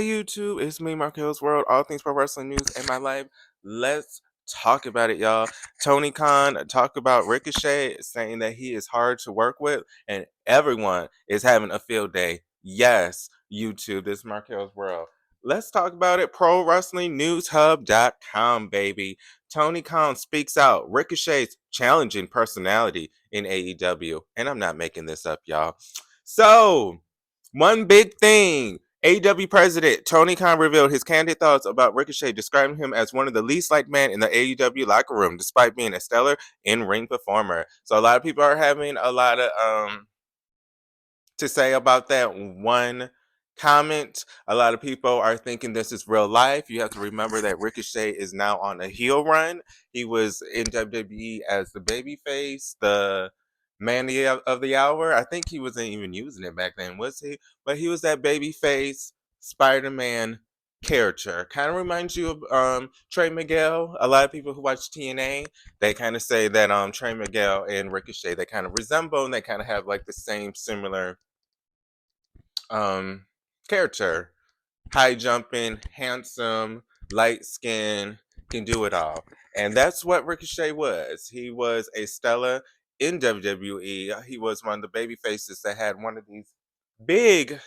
Hey YouTube, it's me, Marquelworld, all things pro wrestling news in my life. Let's talk about it, y'all. Tony Khan talked about Ricochet, saying that he is hard to work with, and everyone is having a field day. Yes, YouTube, this is Marquelworld. Let's talk about it. Pro Wrestling News Hub.com, baby. Tony Khan speaks out. Ricochet's challenging personality in AEW. And I'm not making this up, y'all. So, one big thing. AEW president Tony Khan revealed his candid thoughts about Ricochet, describing him as one of the least liked men in the AEW locker room, despite being a stellar in-ring performer. So a lot of people are having a lot of to say about that one comment. A lot of people are thinking this is real life. You have to remember that Ricochet is now on a heel run. He was in WWE as the babyface, the man of the hour. I think he wasn't even using it back then, was he? But he was that babyface Spider-Man character. Kind of reminds you of Trey Miguel. A lot of people who watch TNA, they kind of say that Trey Miguel and Ricochet, they kind of resemble, and they kind of have like the same similar um character. High jumping, handsome, light skin, can do it all. And that's what Ricochet was. He was a stellar in WWE. He was one of the baby faces that had one of these big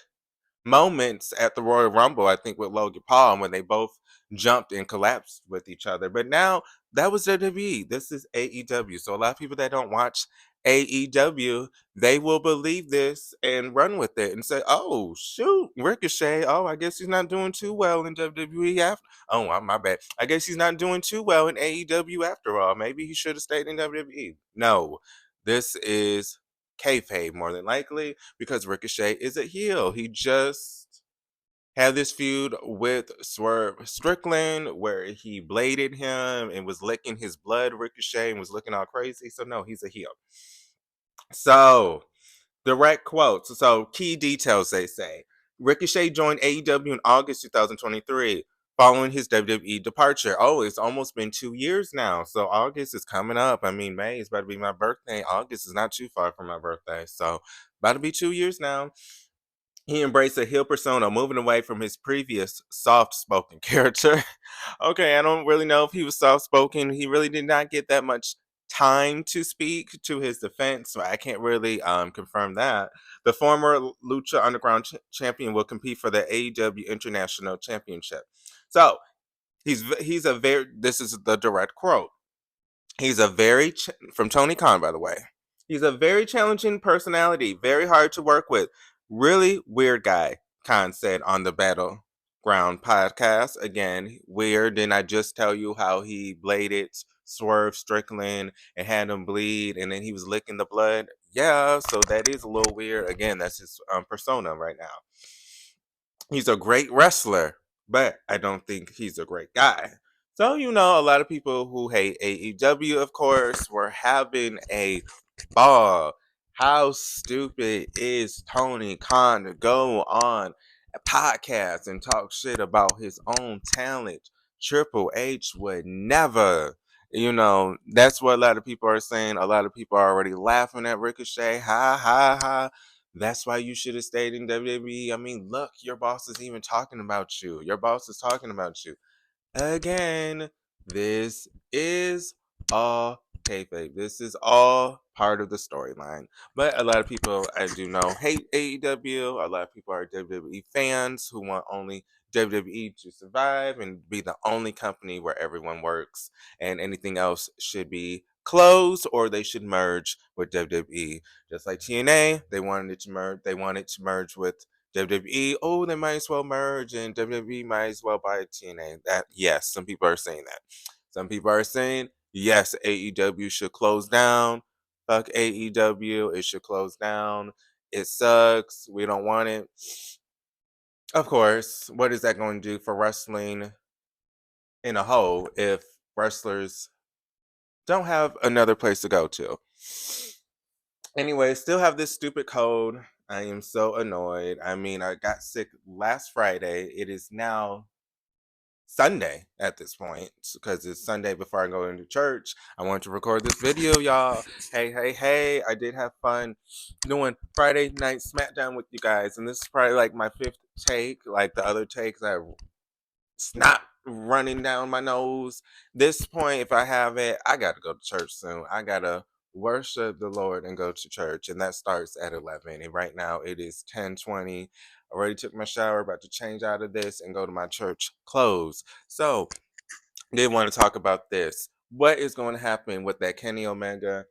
moments at the Royal Rumble, I think, with Logan Paul, when they both jumped and collapsed with each other. But now that was WWE. This is AEW. So a lot of people that don't watch AEW, they will believe this and run with it and say, "Oh shoot, Ricochet. Oh, I guess he's not doing too well in WWE after. Oh, my bad. I guess he's not doing too well in AEW after all. Maybe he should have stayed in WWE." No, this is kayfabe more than likely, because Ricochet is a heel. He just had this feud with Swerve Strickland where he bladed him and was licking his blood, Ricochet, and was looking all crazy. So no, he's a heel. So, direct quotes. So, key details, they say. Ricochet joined AEW in August 2023 following his WWE departure. Oh, it's almost been 2 years now. So, August is coming up. I mean, May is about to be my birthday. August is not too far from my birthday. So, about to be 2 years now. He embraced a heel persona, moving away from his previous soft-spoken character. Okay, I don't really know if he was soft-spoken. He really did not get that much time to speak, to his defense, so I can't really confirm that. The former Lucha Underground champion will compete for the AEW International Championship. So he's a very. This is the direct quote. He's a very from Tony Khan, by the way. He's a very challenging personality, very hard to work with. Really weird guy, Khan said on the Battleground podcast. Again, weird. Didn't I just tell you how he bladed Swerve Strickland and had him bleed, and then he was licking the blood? Yeah, so that is a little weird. Again, that's his persona right now. He's a great wrestler, but I don't think he's a great guy. So, a lot of people who hate AEW, of course, were having a ball. How stupid is Tony Khan to go on a podcast and talk shit about his own talent? Triple H would never. That's what a lot of people are saying. A lot of people are already laughing at Ricochet. Ha ha ha. That's why you should have stayed in WWE. I mean, look, your boss is even talking about you. Your boss is talking about you. Again, this is all kayfabe. This is all part of the storyline. But a lot of people, I do know, hate AEW. A lot of people are WWE fans who want only WWE to survive and be the only company where everyone works, and anything else should be closed or they should merge with WWE. Just like TNA, they wanted it to merge. They wanted to merge with WWE. Oh, they might as well merge, and WWE might as well buy TNA. That, yes, some people are saying that. Some people are saying yes, AEW should close down. Fuck AEW, it should close down. It sucks. We don't want it. Of course, what is that going to do for wrestling in a whole if wrestlers don't have another place to go to? Anyway, still have this stupid code. I am so annoyed. I mean, I got sick last Friday. It is now Sunday at this point, because it's Sunday before I go into church. I wanted to record this video, y'all. Hey. I did have fun doing Friday night SmackDown with you guys, and this is probably like my fifth take like the other takes that snot running down my nose. This point, if I have it, I gotta go to church soon. I gotta worship the Lord and go to church, and that starts at 11. And right now it is 10:20. Already took my shower, about to change out of this and go to my church clothes. So, they want to talk about this. What is going to happen with that Kenny Omega,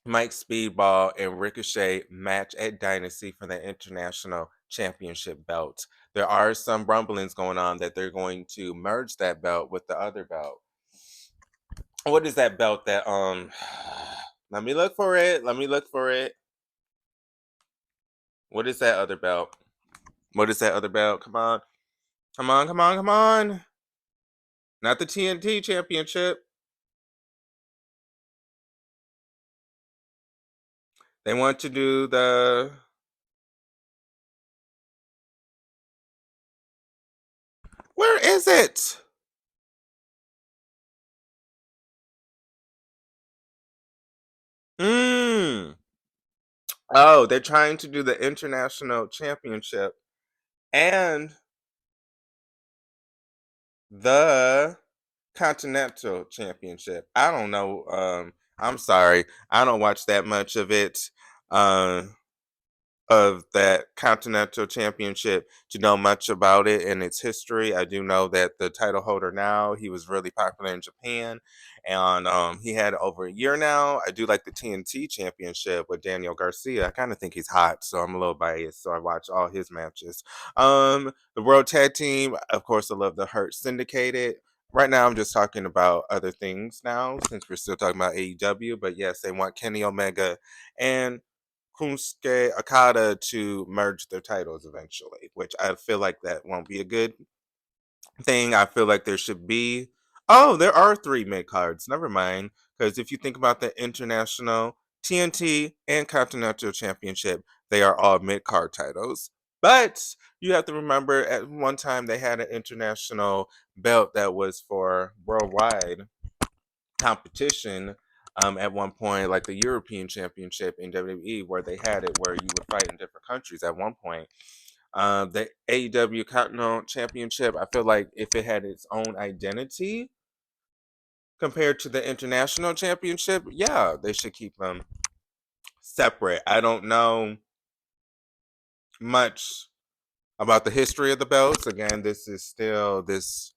Mike Speedball, and Ricochet match at Dynasty for the International Championship belt? There are some rumblings going on that they're going to merge that belt with the other belt. What is that belt that let me look for it. Let me look for it. What is that other belt? What is that other belt? Come on. Come on, come on, come on. Not the TNT championship. They want to do the where is it? Mm. Oh, they're trying to do the international championship and the continental championship. I don't know. I'm sorry. I don't watch that much of it. Uh, of that Continental Championship to know much about it and its history. I do know that the title holder now, he was really popular in Japan, and he had it over a year now. I do like the TNT Championship with Daniel Garcia. I kind of think he's hot, so I'm a little biased, so I watch all his matches. The World Tag Team, of course, I love the Hurt Syndicated. Right now, I'm just talking about other things now, since we're still talking about AEW. But yes, they want Kenny Omega and Kunsuke Okada to merge their titles eventually, which I feel like that won't be a good thing. I feel like there should be. Oh, there are three mid cards. Never mind. Because if you think about the international TNT and Continental Championship, they are all mid card titles. But you have to remember at one time they had an international belt that was for worldwide competition at one point, like the European Championship in WWE, where they had it where you would fight in different countries at one point. The AEW Continental Championship, I feel like if it had its own identity compared to the International Championship, yeah, they should keep them separate. I don't know much about the history of the belts. Again, this is still this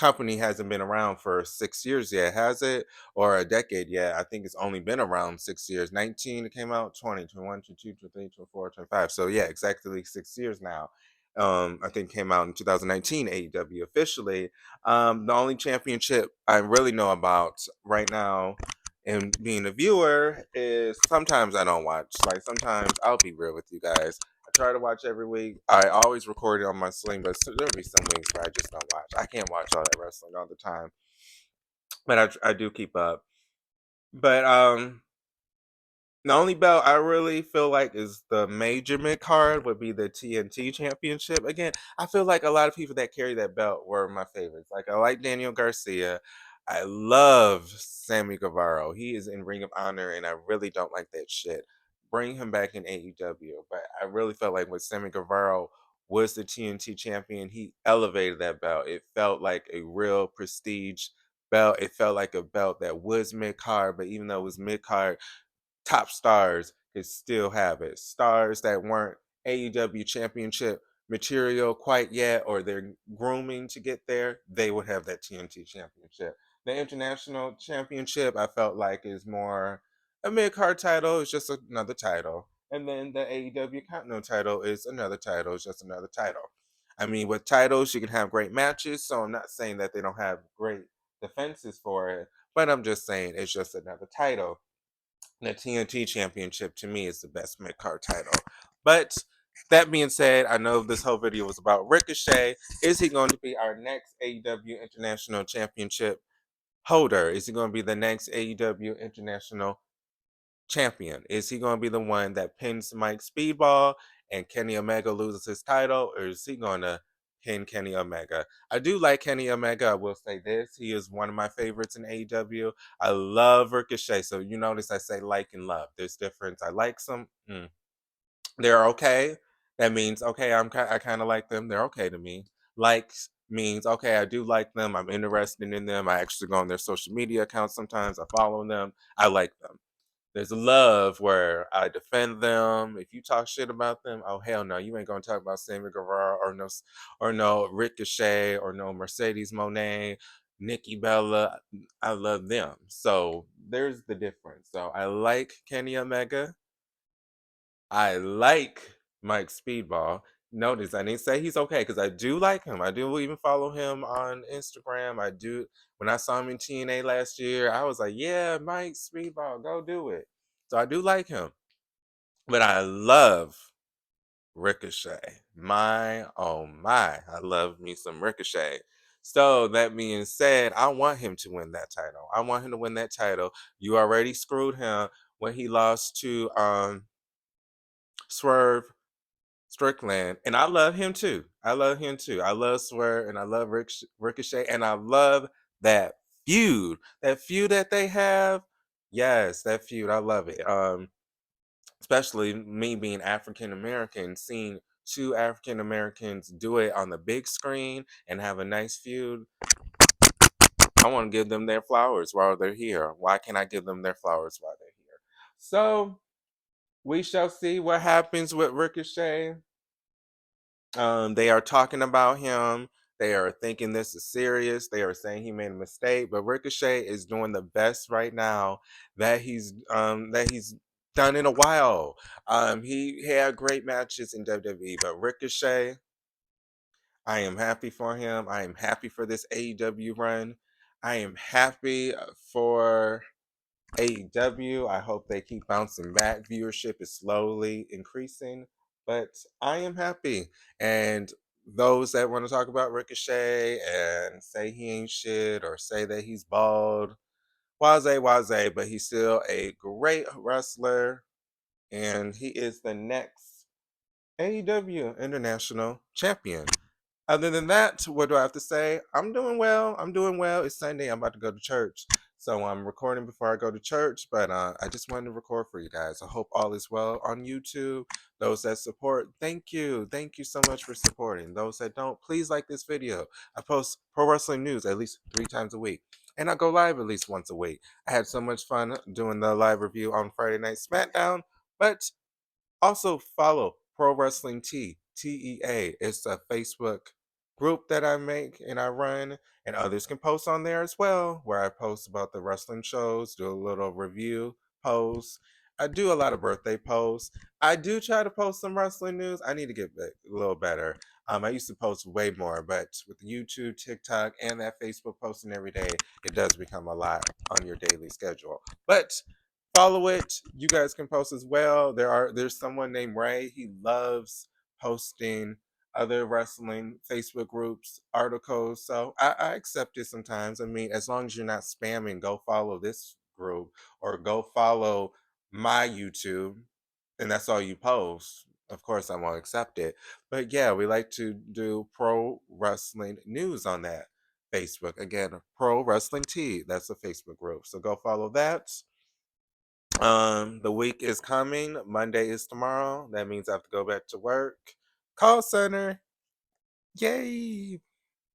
company hasn't been around for 6 years yet, has it? Or a decade yet? I think it's only been around 6 years. 19 it came out, 20, 21, 22, 23, 24, 25. So yeah, exactly 6 years now. I think came out in 2019 AEW officially. The only championship I really know about right now and being a viewer is sometimes I don't watch. Like sometimes I'll be real with you guys. I try to watch every week. I always record it on my Sling, but there'll be some weeks where I just don't watch. I can't watch all that wrestling all the time, but I do keep up. But the only belt I really feel like is the major mid card would be the TNT Championship. Again, I feel like a lot of people that carry that belt were my favorites. Like I like Daniel Garcia. I love Sammy Guevara. He is in Ring of Honor, and I really don't like that shit. Bring him back in AEW. But I really felt like when Sammy Guevara was the TNT champion, he elevated that belt. It felt like a real prestige belt. It felt like a belt that was mid card, but even though it was mid card, top stars could still have it. Stars that weren't AEW championship material quite yet, or they're grooming to get there, they would have that TNT championship. The international championship, I felt like, is more a mid card title, it's just another title. And then the AEW Continental title is another title, it's just another title. I mean, with titles, you can have great matches, so I'm not saying that they don't have great defenses for it, but I'm just saying it's just another title. The TNT Championship to me is the best mid card title. But that being said, I know this whole video was about Ricochet. Is he going to be our next AEW International Championship holder? Is he going to be the next AEW International Champion? Is he going to be the one that pins Mike Speedball and Kenny Omega loses his title, or is he going to pin Kenny Omega? I do like Kenny Omega. I will say this: he is one of my favorites in AEW. I love Ricochet, so you notice I say like and love. There's difference. I like some. They're okay. That means, okay, I kind of like them. They're okay to me. Likes means, okay, I do like them. I'm interested in them. I actually go on their social media accounts sometimes. I follow them. I like them. There's love where I defend them. If you talk shit about them, oh hell no, you ain't gonna talk about Sammy Guevara or no Ricochet or no Mercedes Monet, Nikki Bella. I love them. So there's the difference. So I like Kenny Omega. I like Mike Speedball. Notice I didn't say he's okay because I do like him. I do even follow him on Instagram. I do. When I saw him in TNA last year, I was like, yeah, Mike Speedball, go do it. So I do like him. But I love Ricochet. My, oh my, I love me some Ricochet. So that being said, I want him to win that title. I want him to win that title. You already screwed him when he lost to Swerve Strickland, and I love him too. I love him too. I love Swerve, and I love Ricochet, and I love that feud. That feud that they have. Yes, that feud. I love it. Especially me being African American, seeing two African Americans do it on the big screen and have a nice feud. I want to give them their flowers while they're here. Why can't I give them their flowers while they're here? So we shall see what happens with Ricochet. They are talking about him. They are thinking this is serious. They are saying he made a mistake, but Ricochet is doing the best right now that he's done in a while. He had great matches in WWE, but Ricochet, I am happy for him. I am happy for this AEW run. I am happy for AEW. I hope they keep bouncing back. Viewership is slowly increasing, but I am happy. And those that want to talk about Ricochet and say he ain't shit or say that he's bald, waze, but he's still a great wrestler, and he is the next AEW International Champion. Other than that, what do I have to say? I'm doing well. I'm doing well. It's Sunday. I'm about to go to church. So I'm recording before I go to church, but I just wanted to record for you guys. I hope all is well on YouTube. Those that support, thank you. Thank you so much for supporting. Those that don't, please like this video. I post pro wrestling news at least 3 times a week. And I go live at least once a week. I had so much fun doing the live review on Friday Night SmackDown, but also follow Pro Wrestling TEA. It's a Facebook group that I make and I run, and others can post on there as well, where I post about the wrestling shows, do a little review post. I do a lot of birthday posts. I do try to post some wrestling news. I need to get a little better. I used to post way more, but with YouTube, TikTok, and that Facebook posting every day, it does become a lot on your daily schedule. But follow it. You guys can post as well. There's someone named Ray. He loves posting other wrestling Facebook groups, articles. So I accept it sometimes. I mean, as long as you're not spamming, go follow this group or go follow my YouTube, and that's all you post. Of course, I won't accept it. But yeah, we like to do pro wrestling news on that Facebook. Again, Pro Wrestling T. That's a Facebook group. So go follow that. The week is coming. Monday is tomorrow. That means I have to go back to work. Call center. Yay.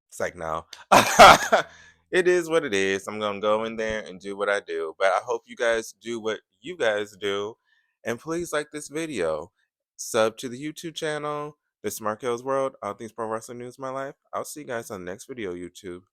It's like, no. It is what it is. I'm going to go in there and do what I do. But I hope you guys do what you guys do. And please like this video. Sub to the YouTube channel. This is Marquelworld. All things pro wrestling news, my life. I'll see you guys on the next video, YouTube.